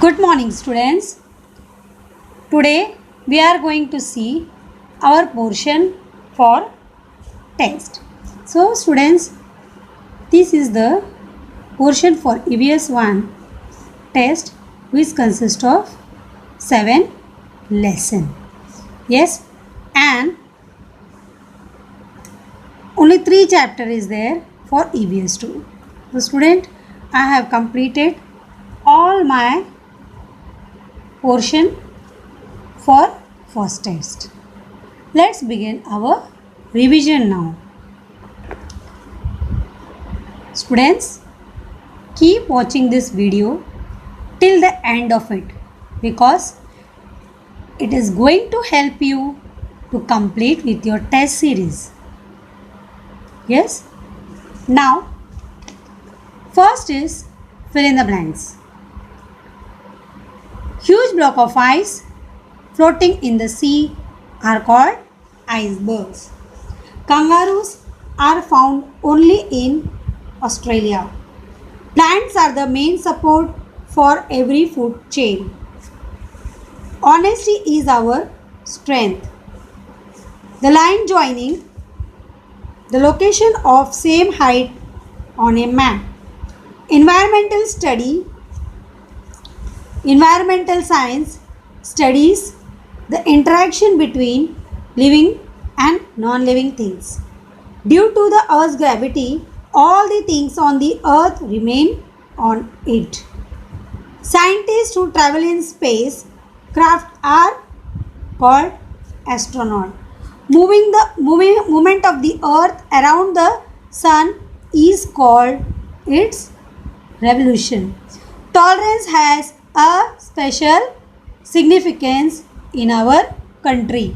Good morning, students. Today we are going to see our portion for test. So, students, this is the portion for EVS 1 test, which consists of 7 lessons. Yes, and only 3 chapter is there for EVS 2. So, student, I have completed all my portion for first test. Let's begin our revision now. Students, keep watching this video till the end of it because it is going to help you to complete with your test series. Yes? Now, first is fill in the blanks. Huge block of ice floating in the sea are called icebergs. Kangaroos are found only in Australia. Plants are the main support for every food chain. Honesty is our strength. The line joining the location of same height on a map. Environmental science studies the interaction between living and non-living things. Due to the Earth's gravity, all the things on the Earth remain on it. Scientists who travel in space craft are called astronauts. Movement of the Earth around the Sun is called its revolution. Tolerance has a special significance in our country.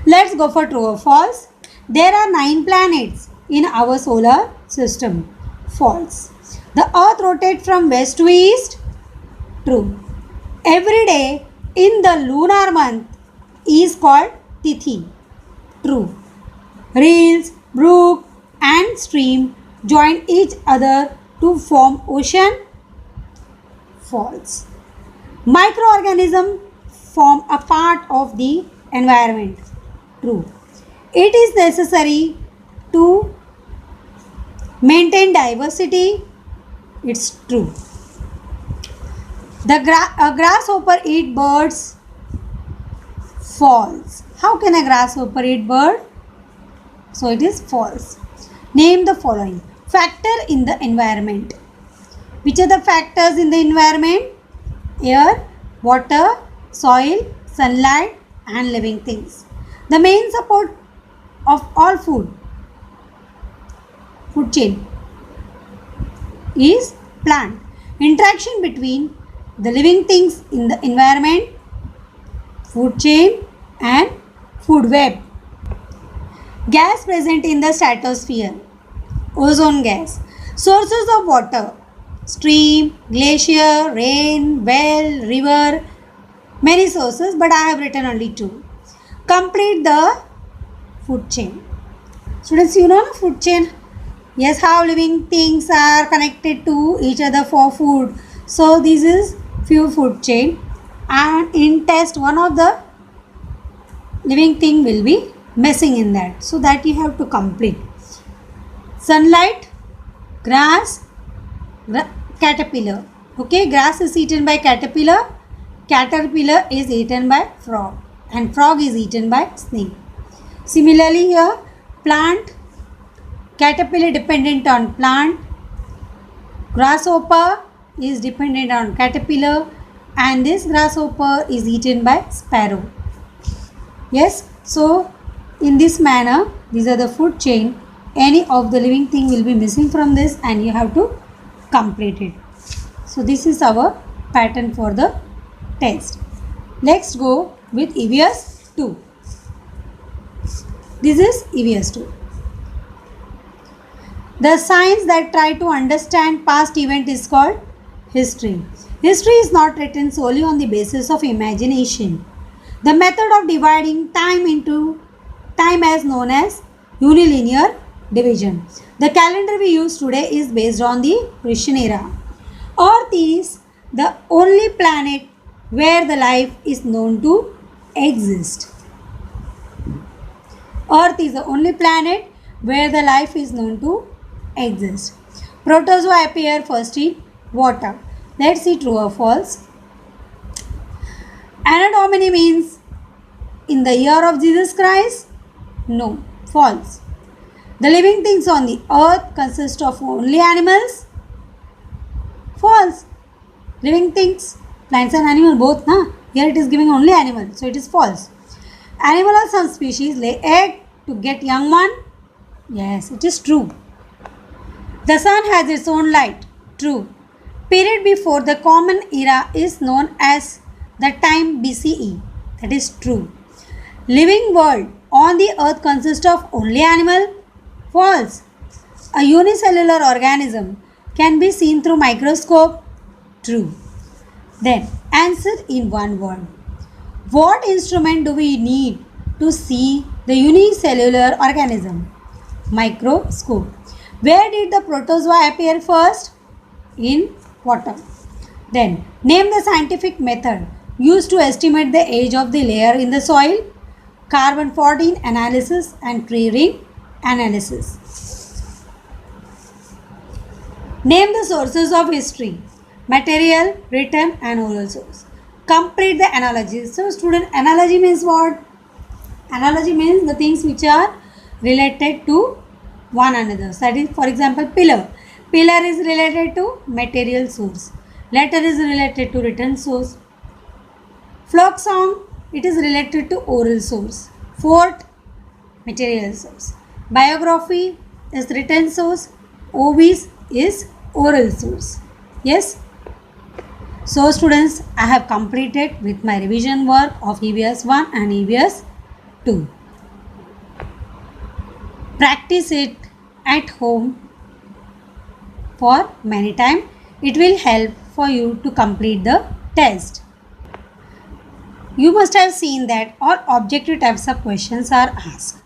Let's go for true or false. There are 9 planets in our solar system. False. The Earth rotates from west to east. True. Every day in the lunar month is called Tithi. True. Rills, brook and stream join each other to form ocean. False. Microorganisms form a part of the environment. True. It is necessary to maintain diversity. It's true. A grasshopper eat birds. False. How can a grasshopper eat bird? So it is false. Name the following factor in the environment. Which are the factors in the environment? Air, water, soil, sunlight and living things. The main support of all food chain is plant. Interaction between the living things in the environment, food chain and food web. Gas present in the stratosphere. Ozone gas. Sources of water. Stream, glacier, rain, well, river, many sources, but I have written only 2. Complete the food chain. Students, you know the food chain? Yes, how living things are connected to each other for food. So this is few food chain, and in test one of the living thing will be missing in that. So that you have to complete. Sunlight, grass, caterpillar. Okay, grass is eaten by caterpillar is eaten by frog, and frog is eaten by snake. Similarly here, plant, caterpillar dependent on plant, grasshopper is dependent on caterpillar, and this grasshopper is eaten by sparrow. Yes, so in this manner these are the food chain. Any of the living thing will be missing from this and you have to complete it. So this is our pattern for the test. Let's go with EVS 2. This is EVS 2. The science that try to understand past event is called history. History is not written solely on the basis of imagination. The method of dividing time into time is known as unilinear division. The calendar we use today is based on the Christian era. Earth is the only planet where the life is known to exist. Earth is the only planet where the life is known to exist. Protozoa appear first in water. Let's see true or false. Anno Domini means in the year of Jesus Christ? No, false. The living things on the earth consist of only animals? False. Living things, plants and animals both, na? Here it is giving only animal, so it is false. Animal or some species lay egg to get young one? Yes, it is true. The sun has its own light. True. Period before the common era is known as the time BCE. That is true. Living world on the earth consists of only animal? False. A unicellular organism can be seen through microscope? True. Then answer in one word. What instrument do we need to see the unicellular organism? Microscope. Where did the protozoa appear first? In water. Then name the scientific method used to estimate the age of the layer in the soil. Carbon-14 analysis and tree ring analysis. Name the sources of history. Material, written and oral source. Complete the analogy. So student, analogy means what? Analogy means the things which are related to one another. That is, for example, pillar. Pillar is related to material source. Letter is related to written source. Folk song, it is related to oral source. Fort, material source. Biography is written source. Ovis is oral source. Yes. So students, I have completed with my revision work of EVS 1 and EVS 2. Practice it at home for many times. It will help for you to complete the test. You must have seen that all objective types of questions are asked.